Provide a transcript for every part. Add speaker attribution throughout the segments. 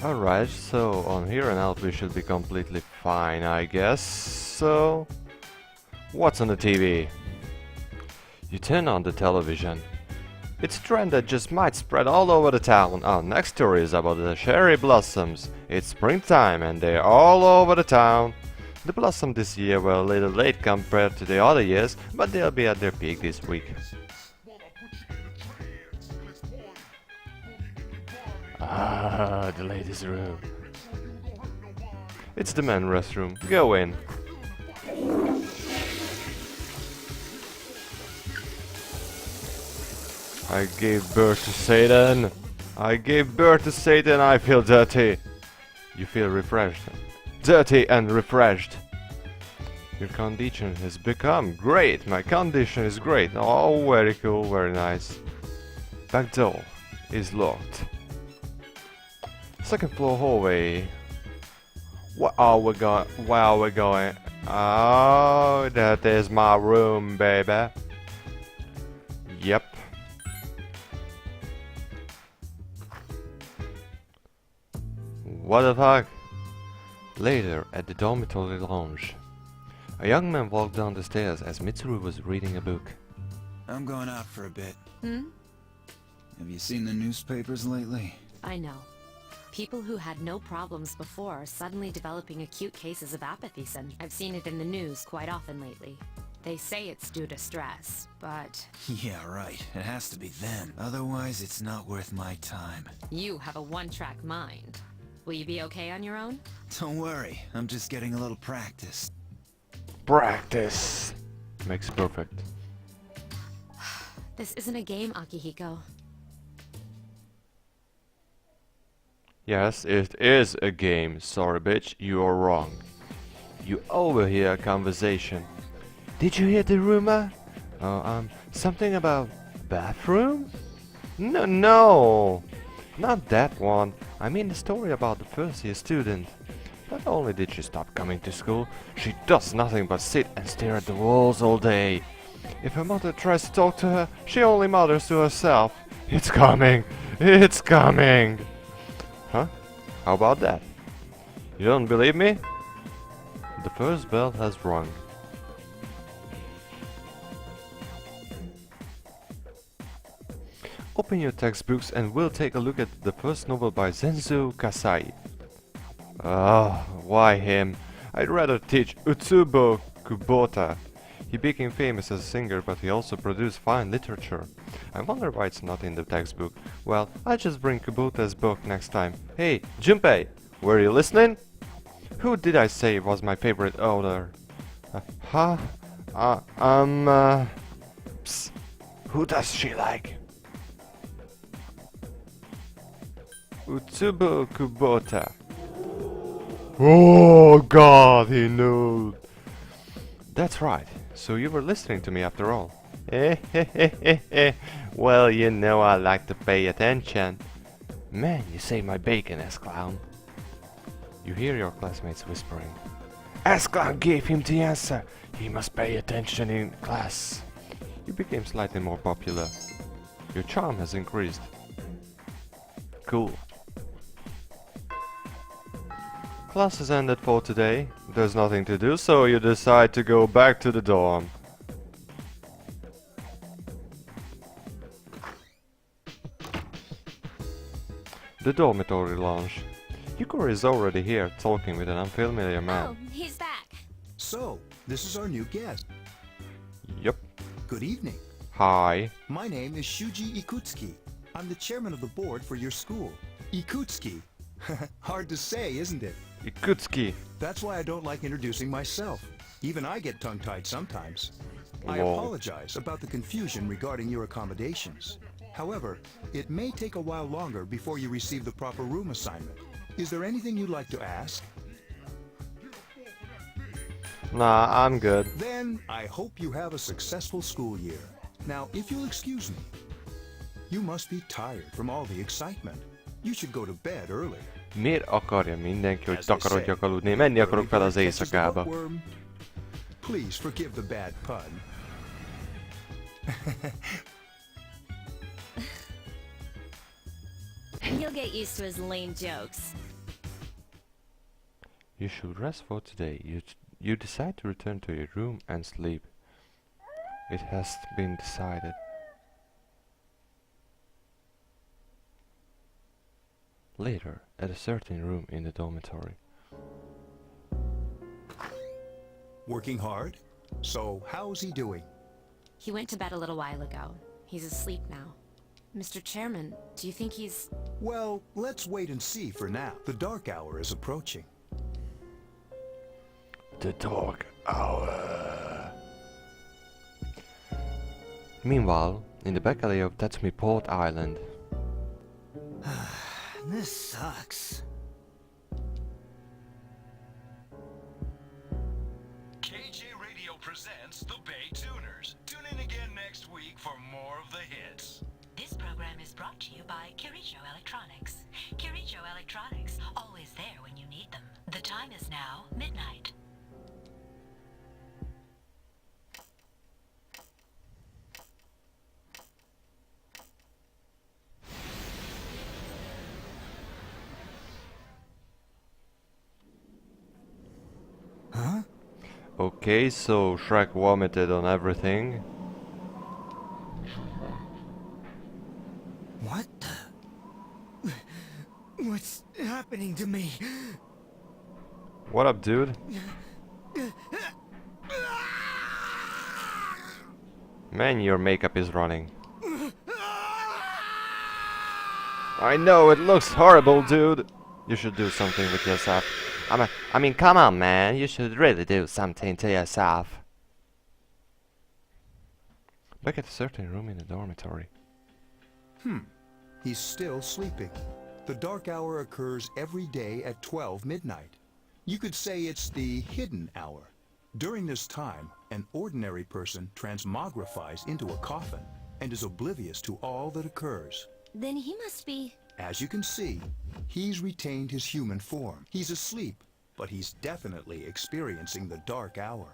Speaker 1: Alright, so on here and out we should be completely fine, I guess. So, what's on the TV? You turn on the television. It's a trend that just might spread all over the town. Our next story is about the cherry blossoms. It's springtime and they're all over the town. The blossoms this year were a little late compared to the other years, but they'll be at their peak this week. Ah, the ladies' room. It's the men's restroom. Go in. I gave birth to Satan. I gave birth to Satan. I feel dirty. You feel refreshed. Dirty and refreshed. Your condition has become great. My condition is great. Oh, very cool, very nice. Back door is locked. Second floor hallway. Where are we going? Where are we going? Oh, that is my room, baby. Yep. What the fuck? Later, at the dormitory lounge, a young man walked down the stairs as Mitsuru was reading a book.
Speaker 2: I'm going out for a bit.
Speaker 3: Hmm?
Speaker 2: Have you seen the newspapers lately?
Speaker 3: I know. People who had no problems before are suddenly developing acute cases of apathy. I've seen it in the news quite often lately. They say it's due to stress, but
Speaker 2: Yeah, right. It has to be them. Otherwise, it's not worth my time.
Speaker 3: you have a one-track mind. Will you be okay on your own?
Speaker 2: Don't worry. I'm just getting a little practice.
Speaker 1: Practice makes perfect.
Speaker 3: This isn't a game, Akihiko.
Speaker 1: Yes, it is a game. Sorry, bitch, you are wrong. You overhear a conversation. Did you hear the rumor? Something about bathroom? No, not that one. I mean the story about the first year student. Not only did she stop coming to school, she does nothing but sit and stare at the walls all day. If her mother tries to talk to her, she only mutters to herself. It's coming! It's coming! Huh? How about that? You don't believe me? The first bell has rung. Open your textbooks and we'll take a look at the first novel by Zenzo Kasai. Ah, why him? I'd rather teach Utsubo Kubota. He became famous as a singer, but he also produced fine literature. I wonder why it's not in the textbook. Well, I'll just bring Kubota's book next time. Hey, Junpei, were you listening? Who did I say was my favorite author? Huh? Psst. Who does she like? Utsubo Kubota. Oh god, he knew. That's right. So you were listening to me after all. Well, you know I like to pay attention. Man, you saved my bacon, S-Clown. You hear your classmates whispering. S-Clown gave him the answer. He must pay attention in class. You became slightly more popular. Your charm has increased. Cool. Class has ended for today. There's nothing to do, so you decide to go back to the dorm. The dormitory lounge. Yukori is already here, talking with an unfamiliar man.
Speaker 3: Oh, he's back.
Speaker 4: So, this is our new guest.
Speaker 1: Yup.
Speaker 4: Good evening.
Speaker 1: Hi.
Speaker 4: My name is Shuji Ikutsuki. I'm the chairman of the board for your school. Ikutsuki. Hard to say, isn't it?
Speaker 1: Ikutsuki.
Speaker 4: That's why I don't like introducing myself. Even I get tongue-tied sometimes. I
Speaker 1: Lol.
Speaker 4: apologize about the confusion regarding your accommodations. However, it may take a while longer before you receive the proper room assignment. Is there anything you'd like to ask?
Speaker 1: Nah, I'm good.
Speaker 4: Then, I hope you have a successful school year. Now, if you'll excuse me, you must be tired from all the excitement. You should go to bed early.
Speaker 1: Miért akarja mindenki, hogy
Speaker 4: As they say,
Speaker 1: takarodjak aludni? Menni akarok fel az
Speaker 4: early bird catches the
Speaker 1: éjszakába.
Speaker 4: bookworm. Please forgive the bad pun.
Speaker 5: You'll get used to his lame jokes.
Speaker 1: You should rest for today. You decide to return to your room and sleep. It has been decided. Later, at a certain room in the dormitory.
Speaker 4: Working hard? So, how's he doing?
Speaker 3: He went to bed a little while ago. He's asleep now. Mr. Chairman, do you think he's...
Speaker 4: Well, let's wait and see for now. The dark hour is approaching.
Speaker 1: The dark hour. Meanwhile, in the back alley of Tatsumi Port Island.
Speaker 2: This sucks.
Speaker 5: KJ Radio presents the Bay Tuners. Tune in again next week for more of the hits.
Speaker 6: This program is brought to you by Kirijo Electronics. Kirijo Electronics, always there when you need them. The time is now midnight.
Speaker 1: Okay, so Shrek vomited on everything.
Speaker 2: What the... What's happening to me?
Speaker 1: What up, dude? Man, your makeup is running. I know, it looks horrible, dude. You should do something with yourself. I mean, come on, man. You should really do something to yourself. Back at a certain room in the dormitory.
Speaker 4: He's still sleeping. The dark hour occurs every day at 12 midnight. You could say it's the hidden hour. During this time, an ordinary person transmogrifies into a coffin and is oblivious to all that occurs.
Speaker 7: Then he must be...
Speaker 4: As you can see, he's retained his human form. He's asleep, but he's definitely experiencing the dark hour.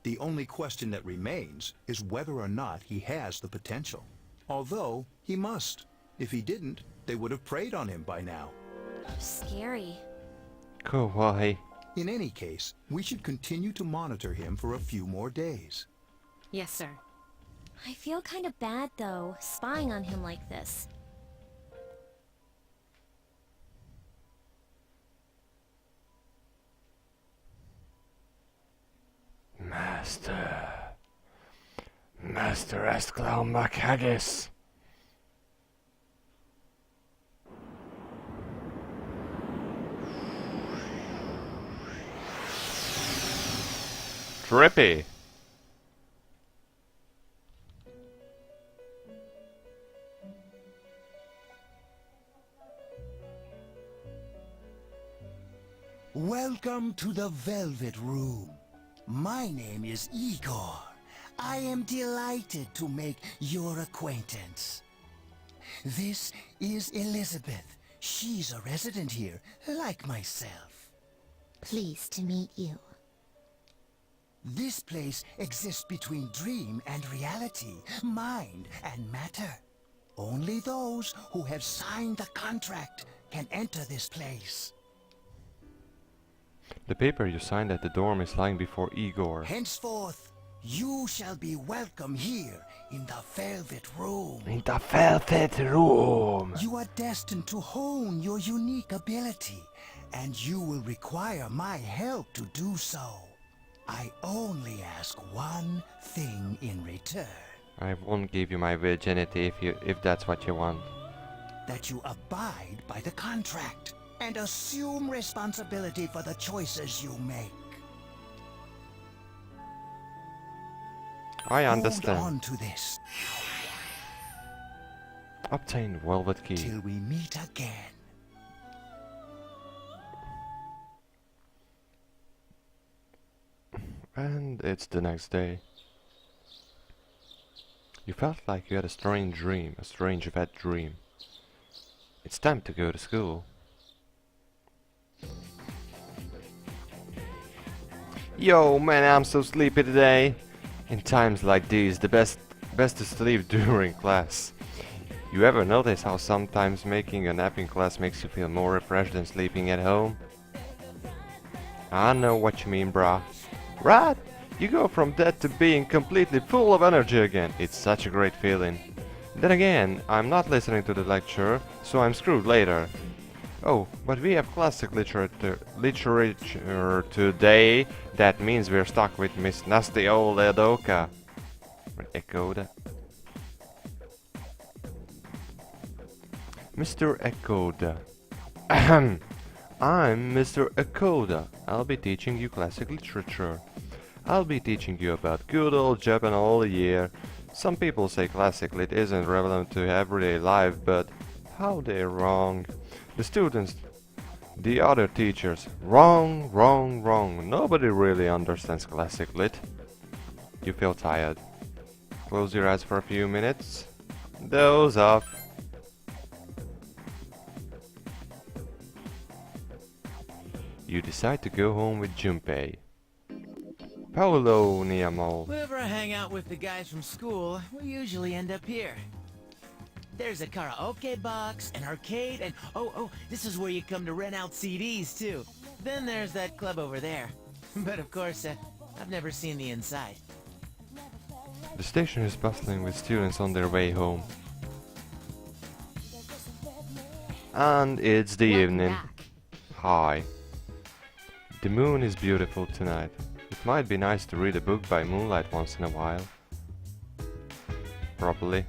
Speaker 4: The only question that remains is whether or not he has the potential. Although, he must. If he didn't, they would have preyed on him by now.
Speaker 7: scary.
Speaker 1: Kawaii.
Speaker 4: In any case, we should continue to monitor him for a few more days.
Speaker 3: Yes, sir.
Speaker 7: I feel kind of bad, though, spying on him like this.
Speaker 1: Master Esclaumachagus. Trippy.
Speaker 8: Welcome to the Velvet Room. My name is Igor. I am delighted to make your acquaintance. This is Elizabeth. She's a resident here, like myself.
Speaker 7: Pleased to meet you.
Speaker 8: This place exists between dream and reality, mind and matter. Only those who have signed the contract can enter this place.
Speaker 1: The paper you signed at the dorm is lying before Igor.
Speaker 8: Henceforth, you shall be welcome here in the Velvet Room.
Speaker 1: In the Velvet Room.
Speaker 8: You are destined to hone your unique ability, and you will require my help to do so. I only ask one thing in return.
Speaker 1: I won't give you my virginity if that's what you want.
Speaker 8: That you abide by the contract and assume responsibility for the choices you make.
Speaker 1: I understand.
Speaker 8: Hold on to this
Speaker 1: Obtain Velvet Key.
Speaker 8: till we meet again.
Speaker 1: And it's the next day. You felt like you had a strange dream, a strange wet dream. It's time to go to school. Yo, man, I'm so sleepy today. In times like these, the best to sleep during class. You ever notice how sometimes making a nap in class makes you feel more refreshed than sleeping at home? I know what you mean, brah. Right? You go from that to being completely full of energy again. It's such a great feeling. Then again, I'm not listening to the lecture, so I'm screwed later. Oh, but we have classic literature today. That means we're stuck with Miss Nasty Old Edoka. Ekoda. Mr. Ekoda. Ahem. I'm Mr. Ekoda. I'll be teaching you classic literature. I'll be teaching you about good old Japan all year. Some people say classic lit isn't relevant to everyday life, but how they're wrong. The students, the other teachers, wrong, wrong, wrong. Nobody really understands classic lit. You feel tired. Close your eyes for a few minutes. Doze off. You decide to go home with Junpei. Paolo Niamo.
Speaker 9: Whenever I hang out with the guys from school, we usually end up here. There's a karaoke box, an arcade, and oh, this is where you come to rent out CDs too. Then there's that club over there. But of course, I've never seen the inside.
Speaker 1: The station is bustling with students on their way home. And it's the
Speaker 3: Welcome
Speaker 1: evening.
Speaker 3: back.
Speaker 1: Hi. The moon is beautiful tonight. It might be nice to read a book by moonlight once in a while. Probably.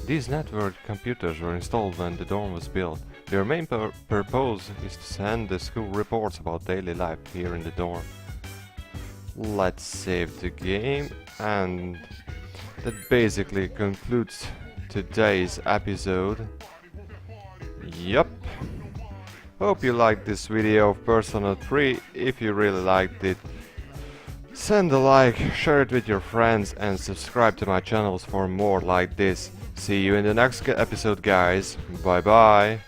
Speaker 1: These network computers were installed when the dorm was built. Their main purpose is to send the school reports about daily life here in the dorm. Let's save the game, and that basically concludes today's episode. Yup. Hope you liked this video of Persona 3. If you really liked it, send a like, share it with your friends, and subscribe to my channels for more like this. See you in the next episode, guys. Bye bye.